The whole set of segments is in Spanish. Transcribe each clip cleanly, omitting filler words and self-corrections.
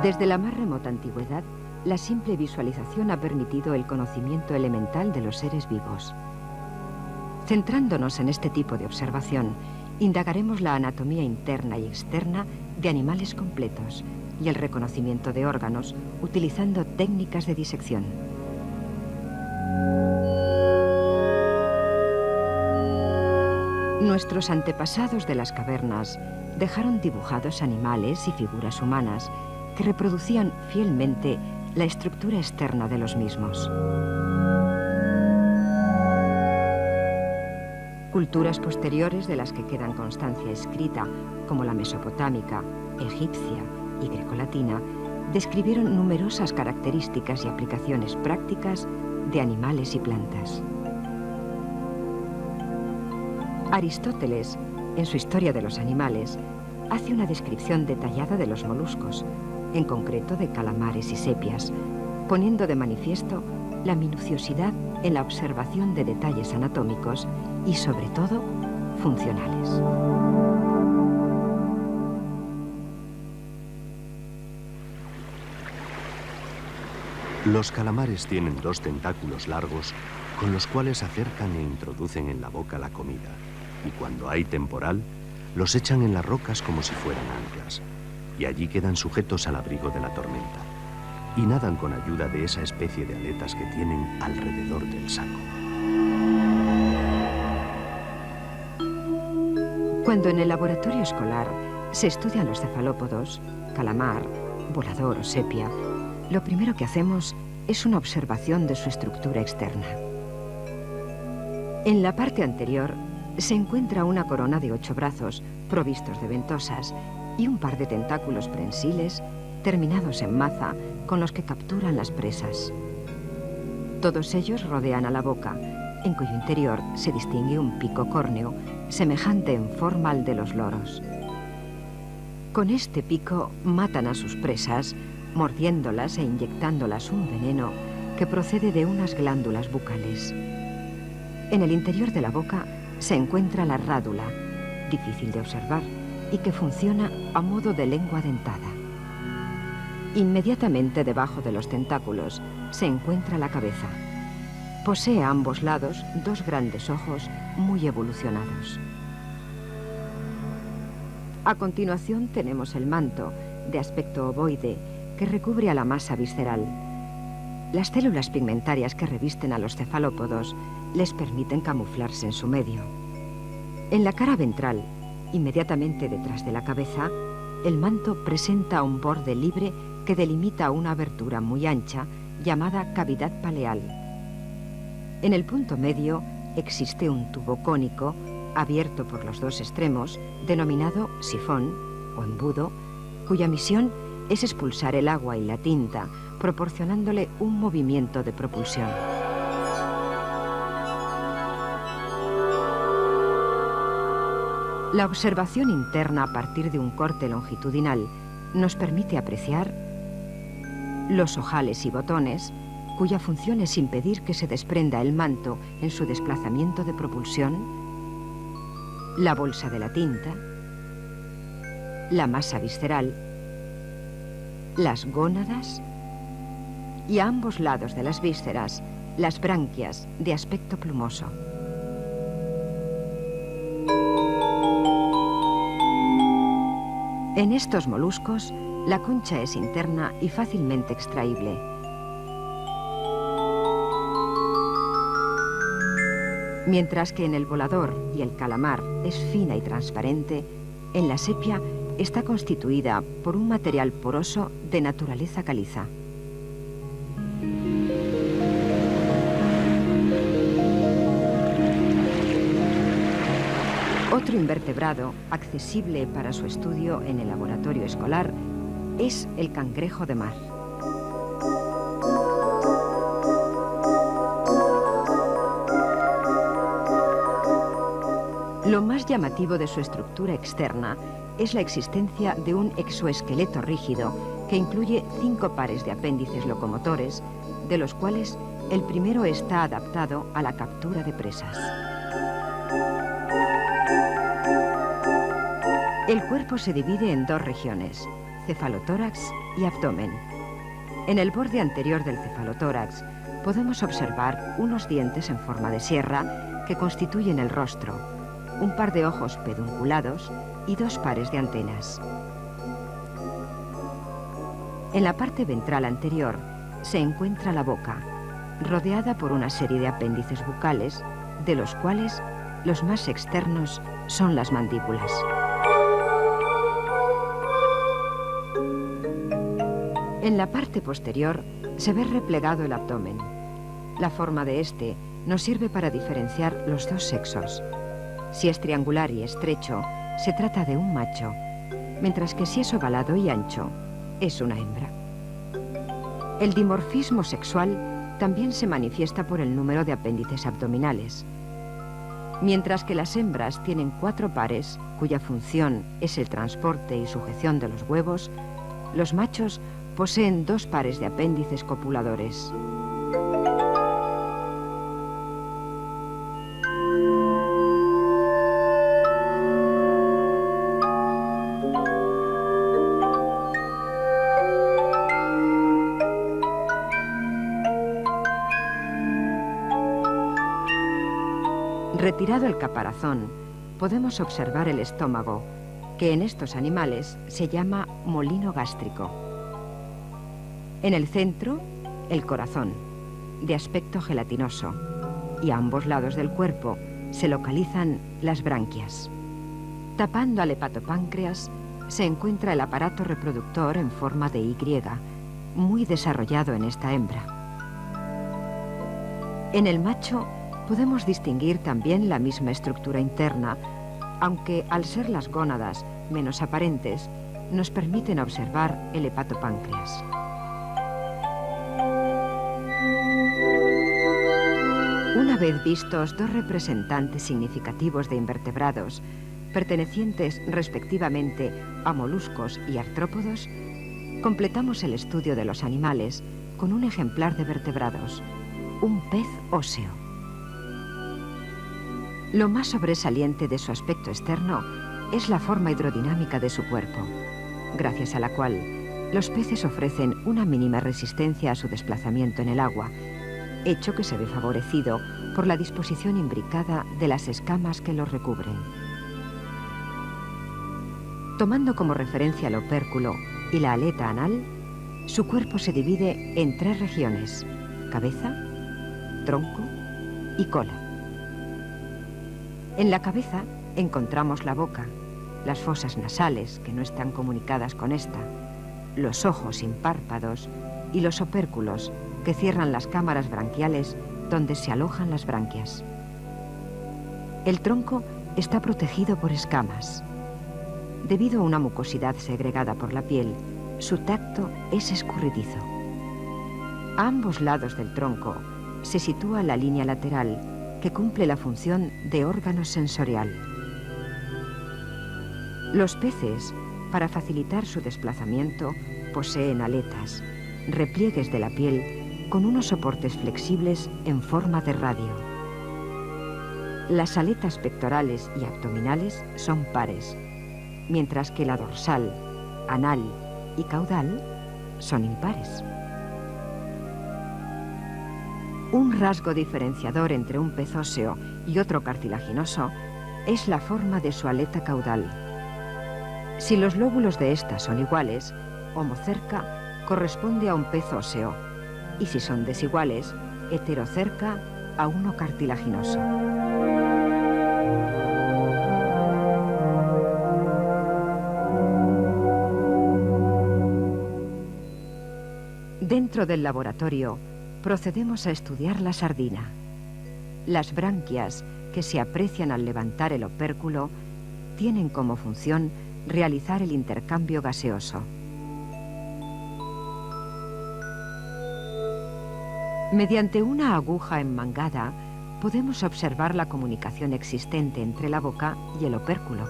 Desde la más remota antigüedad, la simple visualización ha permitido el conocimiento elemental de los seres vivos. Centrándonos en este tipo de observación, indagaremos la anatomía interna y externa de animales completos y el reconocimiento de órganos utilizando técnicas de disección. Nuestros antepasados de las cavernas dejaron dibujados animales y figuras humanas que reproducían fielmente la estructura externa de los mismos. Culturas posteriores de las que quedan constancia escrita, como la mesopotámica, egipcia y grecolatina, describieron numerosas características y aplicaciones prácticas de animales y plantas. Aristóteles, en su Historia de los Animales, hace una descripción detallada de los moluscos, en concreto de calamares y sepias, poniendo de manifiesto la minuciosidad en la observación de detalles anatómicos y, sobre todo, funcionales. Los calamares tienen dos tentáculos largos con los cuales acercan e introducen en la boca la comida, y cuando hay temporal, los echan en las rocas como si fueran anclas, y allí quedan sujetos al abrigo de la tormenta, y nadan con ayuda de esa especie de aletas que tienen alrededor del saco. Cuando en el laboratorio escolar se estudian los cefalópodos, calamar, volador o sepia, lo primero que hacemos es una observación de su estructura externa. En la parte anterior se encuentra una corona de 8 brazos provistos de ventosas y un par de tentáculos prensiles terminados en maza con los que capturan las presas. Todos ellos rodean a la boca, en cuyo interior se distingue un pico córneo semejante en forma al de los loros. Con este pico matan a sus presas, mordiéndolas e inyectándolas un veneno que procede de unas glándulas bucales. En el interior de la boca se encuentra la rádula, difícil de observar y que funciona a modo de lengua dentada. Inmediatamente debajo de los tentáculos se encuentra la cabeza. Posee a ambos lados 2 grandes ojos muy evolucionados. A continuación tenemos el manto, de aspecto ovoide, que recubre a la masa visceral. Las células pigmentarias que revisten a los cefalópodos les permiten camuflarse en su medio. En la cara ventral, inmediatamente detrás de la cabeza, el manto presenta un borde libre que delimita una abertura muy ancha llamada cavidad paleal. En el punto medio existe un tubo cónico abierto por los 2 extremos, denominado sifón o embudo, cuya misión es expulsar el agua y la tinta, proporcionándole un movimiento de propulsión. La observación interna a partir de un corte longitudinal nos permite apreciar los ojales y botones, cuya función es impedir que se desprenda el manto en su desplazamiento de propulsión, la bolsa de la tinta, la masa visceral, las gónadas y a ambos lados de las vísceras, las branquias de aspecto plumoso. En estos moluscos, la concha es interna y fácilmente extraíble. Mientras que en el volador y el calamar es fina y transparente, en la sepia está constituida por un material poroso de naturaleza caliza. Otro invertebrado accesible para su estudio en el laboratorio escolar es el cangrejo de mar. Lo más llamativo de su estructura externa es la existencia de un exoesqueleto rígido que incluye 5 pares de apéndices locomotores, de los cuales el primero está adaptado a la captura de presas. El cuerpo se divide en 2 regiones, cefalotórax y abdomen. En el borde anterior del cefalotórax podemos observar unos dientes en forma de sierra que constituyen el rostro, un par de ojos pedunculados y 2 pares de antenas. En la parte ventral anterior se encuentra la boca, rodeada por una serie de apéndices bucales, de los cuales los más externos son las mandíbulas. En la parte posterior se ve replegado el abdomen. La forma de este nos sirve para diferenciar los 2 sexos. Si es triangular y estrecho, se trata de un macho, mientras que si es ovalado y ancho, es una hembra. El dimorfismo sexual también se manifiesta por el número de apéndices abdominales. Mientras que las hembras tienen 4 pares, cuya función es el transporte y sujeción de los huevos, los machos poseen 2 pares de apéndices copuladores. Retirado el caparazón, podemos observar el estómago, que en estos animales se llama molino gástrico. En el centro, el corazón, de aspecto gelatinoso, y a ambos lados del cuerpo se localizan las branquias. Tapando al hepatopáncreas se encuentra el aparato reproductor en forma de Y, muy desarrollado en esta hembra. En el macho podemos distinguir también la misma estructura interna, aunque al ser las gónadas menos aparentes, nos permiten observar el hepatopáncreas. Una vez vistos 2 representantes significativos de invertebrados, pertenecientes respectivamente a moluscos y artrópodos, completamos el estudio de los animales con un ejemplar de vertebrados, un pez óseo. Lo más sobresaliente de su aspecto externo es la forma hidrodinámica de su cuerpo, gracias a la cual los peces ofrecen una mínima resistencia a su desplazamiento en el agua, hecho que se ve favorecido por la disposición imbricada de las escamas que los recubren. Tomando como referencia el opérculo y la aleta anal, su cuerpo se divide en 3 regiones: cabeza, tronco y cola. En la cabeza encontramos la boca, las fosas nasales, que no están comunicadas con esta, los ojos sin párpados y los opérculos, que cierran las cámaras branquiales donde se alojan las branquias. El tronco está protegido por escamas. Debido a una mucosidad segregada por la piel, su tacto es escurridizo. A ambos lados del tronco se sitúa la línea lateral, que cumple la función de órgano sensorial. Los peces, para facilitar su desplazamiento, poseen aletas, repliegues de la piel con unos soportes flexibles en forma de radio. Las aletas pectorales y abdominales son pares, mientras que la dorsal, anal y caudal son impares. Un rasgo diferenciador entre un pez óseo y otro cartilaginoso es la forma de su aleta caudal. Si los lóbulos de esta son iguales, homocerca corresponde a un pez óseo, y si son desiguales, heterocerca a uno cartilaginoso. Dentro del laboratorio, procedemos a estudiar la sardina. Las branquias, que se aprecian al levantar el opérculo, tienen como función realizar el intercambio gaseoso. Mediante una aguja enmangada, podemos observar la comunicación existente entre la boca y el opérculo.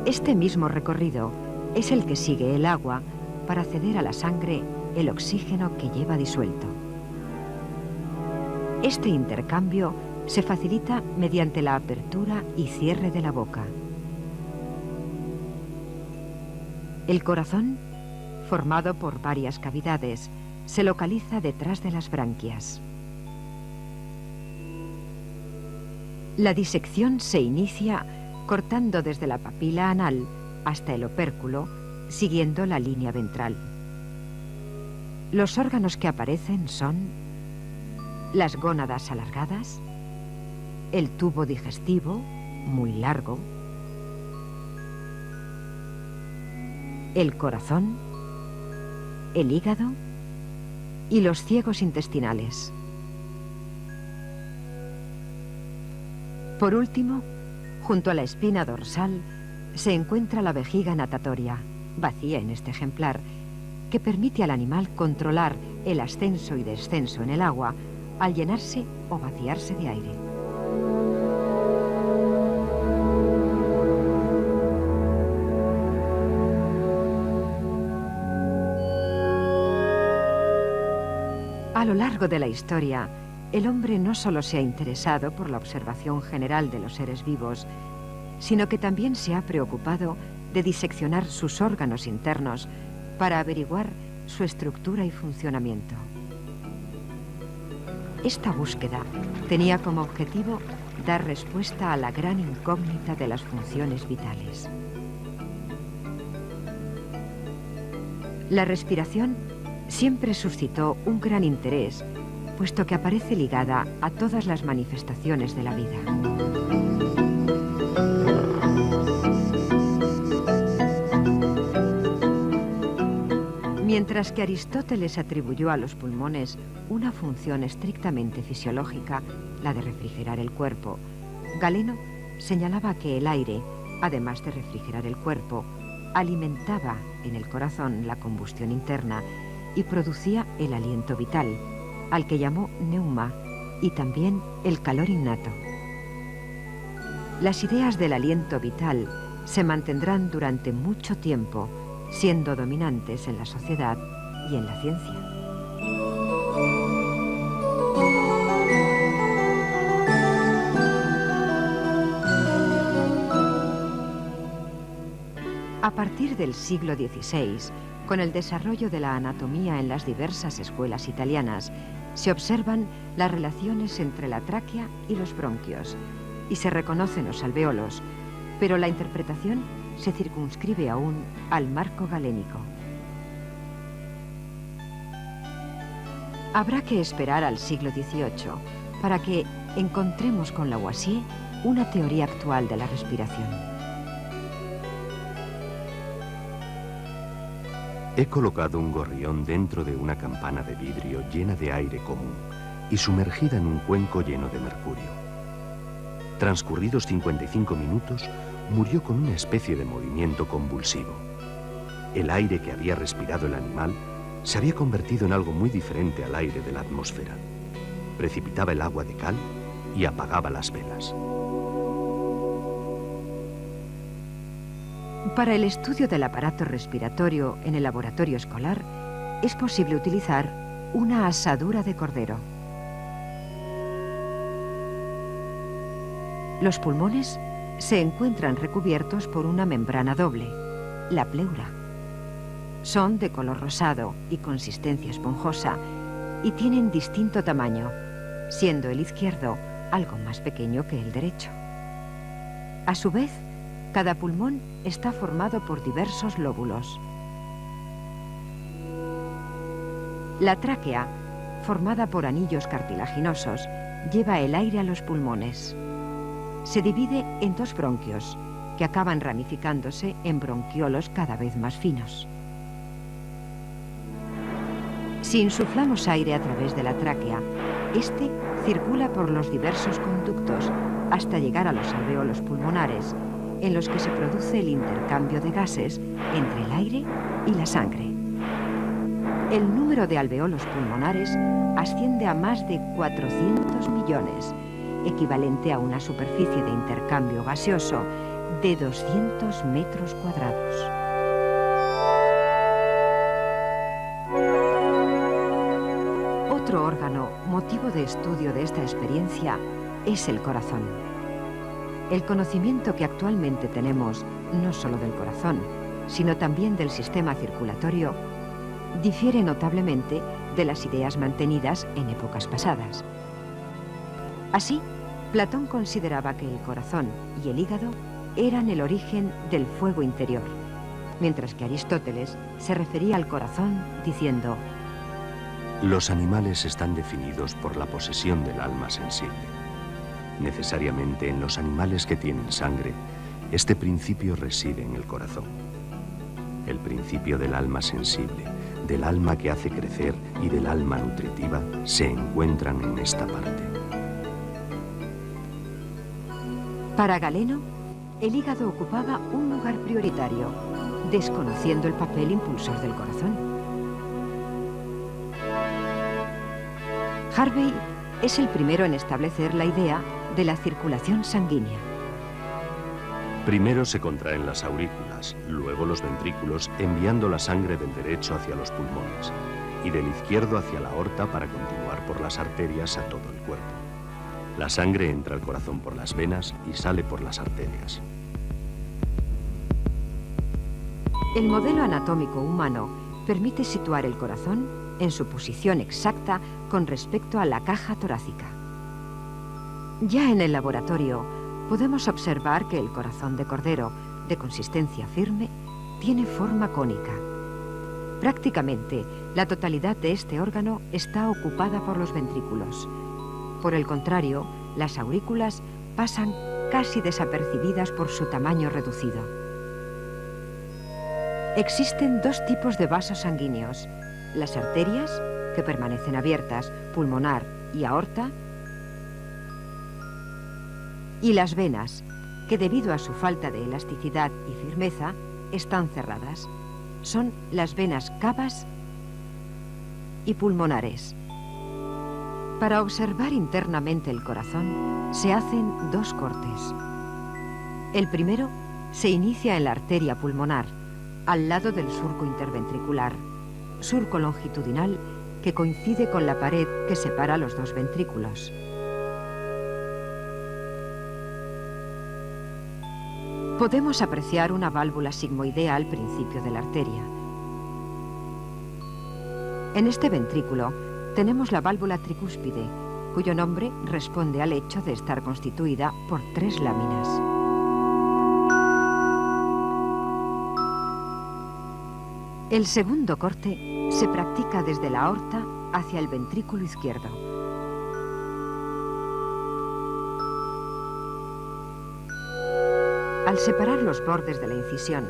Este mismo recorrido es el que sigue el agua para ceder a la sangre el oxígeno que lleva disuelto. Este intercambio se facilita mediante la apertura y cierre de la boca. El corazón Formado por varias cavidades, se localiza detrás de las branquias. La disección se inicia cortando desde la papila anal hasta el opérculo, siguiendo la línea ventral. Los órganos que aparecen son las gónadas alargadas, el tubo digestivo, muy largo, el corazón, el hígado y los ciegos intestinales. Por último, junto a la espina dorsal, se encuentra la vejiga natatoria, vacía en este ejemplar, que permite al animal controlar el ascenso y descenso en el agua al llenarse o vaciarse de aire. A lo largo de la historia, el hombre no solo se ha interesado por la observación general de los seres vivos, sino que también se ha preocupado de diseccionar sus órganos internos para averiguar su estructura y funcionamiento. Esta búsqueda tenía como objetivo dar respuesta a la gran incógnita de las funciones vitales. La respiración siempre suscitó un gran interés, puesto que aparece ligada a todas las manifestaciones de la vida. Mientras que Aristóteles atribuyó a los pulmones una función estrictamente fisiológica, la de refrigerar el cuerpo, Galeno señalaba que el aire, además de refrigerar el cuerpo, alimentaba en el corazón la combustión interna y producía el aliento vital, al que llamó neuma, y también el calor innato. Las ideas del aliento vital se mantendrán durante mucho tiempo, siendo dominantes en la sociedad y en la ciencia. A partir del siglo XVI, con el desarrollo de la anatomía en las diversas escuelas italianas, se observan las relaciones entre la tráquea y los bronquios, y se reconocen los alvéolos, pero la interpretación se circunscribe aún al marco galénico. Habrá que esperar al siglo XVIII para que encontremos con Lavoisier una teoría actual de la respiración. He colocado un gorrión dentro de una campana de vidrio llena de aire común y sumergida en un cuenco lleno de mercurio. Transcurridos 55 minutos, murió con una especie de movimiento convulsivo. El aire que había respirado el animal se había convertido en algo muy diferente al aire de la atmósfera. Precipitaba el agua de cal y apagaba las velas. Para el estudio del aparato respiratorio en el laboratorio escolar, es posible utilizar una asadura de cordero. Los pulmones se encuentran recubiertos por una membrana doble, la pleura. Son de color rosado y consistencia esponjosa y tienen distinto tamaño, siendo el izquierdo algo más pequeño que el derecho. A su vez, cada pulmón está formado por diversos lóbulos. La tráquea, formada por anillos cartilaginosos, lleva el aire a los pulmones. Se divide en dos bronquios, que acaban ramificándose en bronquiolos cada vez más finos. Si insuflamos aire a través de la tráquea, este circula por los diversos conductos hasta llegar a los alvéolos pulmonares, en los que se produce el intercambio de gases entre el aire y la sangre. El número de alvéolos pulmonares asciende a más de 400 millones, equivalente a una superficie de intercambio gaseoso de 200 metros cuadrados. Otro órgano, motivo de estudio de esta experiencia, es el corazón. El conocimiento que actualmente tenemos, no solo del corazón, sino también del sistema circulatorio, difiere notablemente de las ideas mantenidas en épocas pasadas. Así, Platón consideraba que el corazón y el hígado eran el origen del fuego interior, mientras que Aristóteles se refería al corazón diciendo: los animales están definidos por la posesión del alma sensible. Necesariamente en los animales que tienen sangre, este principio reside en el corazón. El principio del alma sensible, del alma que hace crecer y del alma nutritiva se encuentran en esta parte. Para Galeno, el hígado ocupaba un lugar prioritario, desconociendo el papel impulsor del corazón. Harvey es el primero en establecer la idea de la circulación sanguínea. Primero se contraen las aurículas, luego los ventrículos, enviando la sangre del derecho hacia los pulmones y del izquierdo hacia la aorta para continuar por las arterias a todo el cuerpo. La sangre entra al corazón por las venas y sale por las arterias. El modelo anatómico humano permite situar el corazón en su posición exacta con respecto a la caja torácica. Ya en el laboratorio podemos observar que el corazón de cordero, de consistencia firme, tiene forma cónica. Prácticamente la totalidad de este órgano está ocupada por los ventrículos. Por el contrario, las aurículas pasan casi desapercibidas por su tamaño reducido. Existen dos tipos de vasos sanguíneos: las arterias, que permanecen abiertas, pulmonar y aorta, y las venas, que debido a su falta de elasticidad y firmeza, están cerradas. Son las venas cavas y pulmonares. Para observar internamente el corazón, se hacen dos cortes. El primero se inicia en la arteria pulmonar, al lado del surco interventricular, surco longitudinal que coincide con la pared que separa los dos ventrículos. Podemos apreciar una válvula sigmoidea al principio de la arteria. En este ventrículo tenemos la válvula tricúspide, cuyo nombre responde al hecho de estar constituida por 3 láminas. El segundo corte se practica desde la aorta hacia el ventrículo izquierdo. Al separar los bordes de la incisión,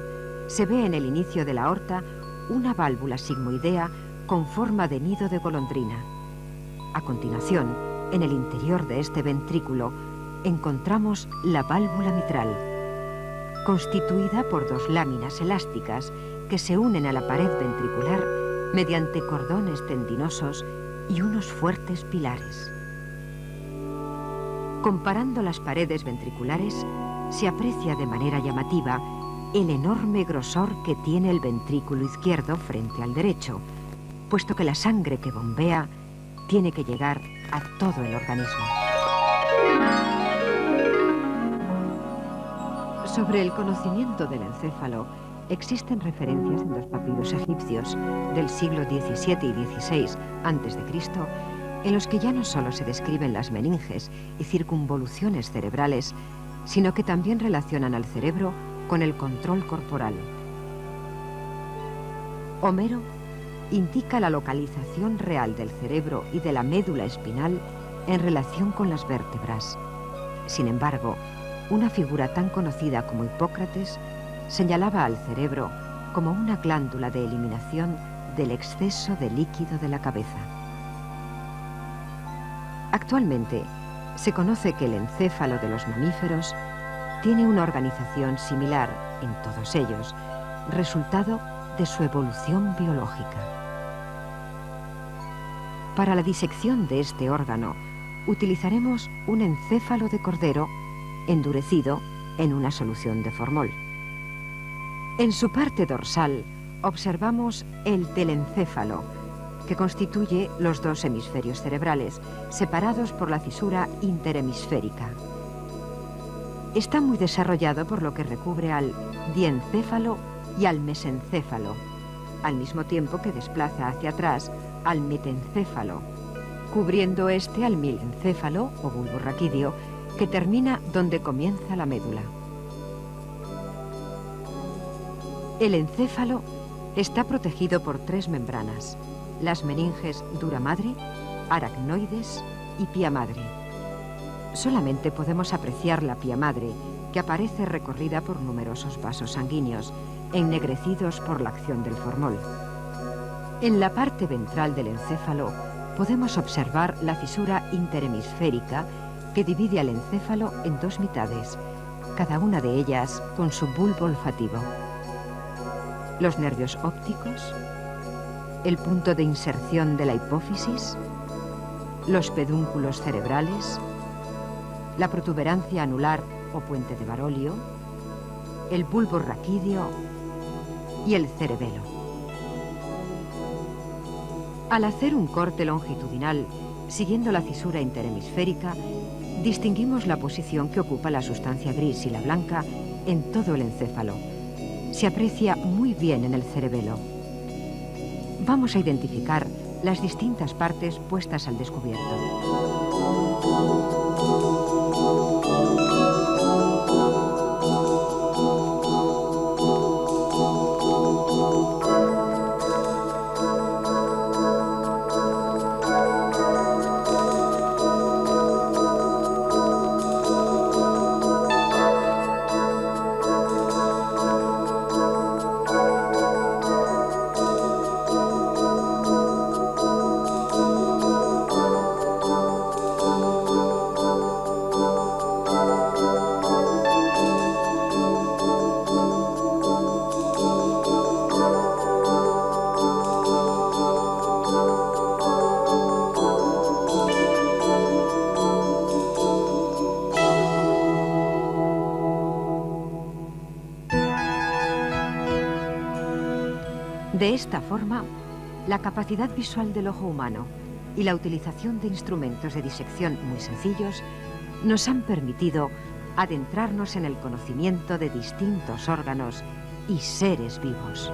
se ve en el inicio de la aorta una válvula sigmoidea con forma de nido de golondrina. A continuación, en el interior de este ventrículo, encontramos la válvula mitral, constituida por 2 láminas elásticas que se unen a la pared ventricular mediante cordones tendinosos y unos fuertes pilares. Comparando las paredes ventriculares, se aprecia de manera llamativa el enorme grosor que tiene el ventrículo izquierdo frente al derecho, puesto que la sangre que bombea tiene que llegar a todo el organismo. Sobre el conocimiento del encéfalo, existen referencias en los papiros egipcios del siglo XVII y XVI a.C., en los que ya no solo se describen las meninges y circunvoluciones cerebrales, sino que también relacionan al cerebro con el control corporal. Homero indica la localización real del cerebro y de la médula espinal en relación con las vértebras. Sin embargo, una figura tan conocida como Hipócrates señalaba al cerebro como una glándula de eliminación del exceso de líquido de la cabeza. Actualmente, se conoce que el encéfalo de los mamíferos tiene una organización similar en todos ellos, resultado de su evolución biológica. Para la disección de este órgano, utilizaremos un encéfalo de cordero endurecido en una solución de formol. En su parte dorsal observamos el telencéfalo, que constituye los 2 hemisferios cerebrales, separados por la fisura interhemisférica. Está muy desarrollado por lo que recubre al diencéfalo y al mesencéfalo, al mismo tiempo que desplaza hacia atrás al metencéfalo, cubriendo este al milencéfalo o bulbo raquídeo, que termina donde comienza la médula. El encéfalo está protegido por 3 membranas: las meninges dura madre, aracnoides y pía madre. Solamente podemos apreciar la pía madre, que aparece recorrida por numerosos vasos sanguíneos, ennegrecidos por la acción del formol. En la parte ventral del encéfalo podemos observar la fisura interhemisférica que divide al encéfalo en 2 mitades, cada una de ellas con su bulbo olfativo. Los nervios ópticos, el punto de inserción de la hipófisis, los pedúnculos cerebrales, la protuberancia anular o puente de Barolio, el bulbo raquídeo y el cerebelo. Al hacer un corte longitudinal siguiendo la cisura interhemisférica, distinguimos la posición que ocupa la sustancia gris y la blanca en todo el encéfalo. Se aprecia muy bien en el cerebelo. Vamos a identificar las distintas partes puestas al descubierto. De esta forma, la capacidad visual del ojo humano y la utilización de instrumentos de disección muy sencillos nos han permitido adentrarnos en el conocimiento de distintos órganos y seres vivos.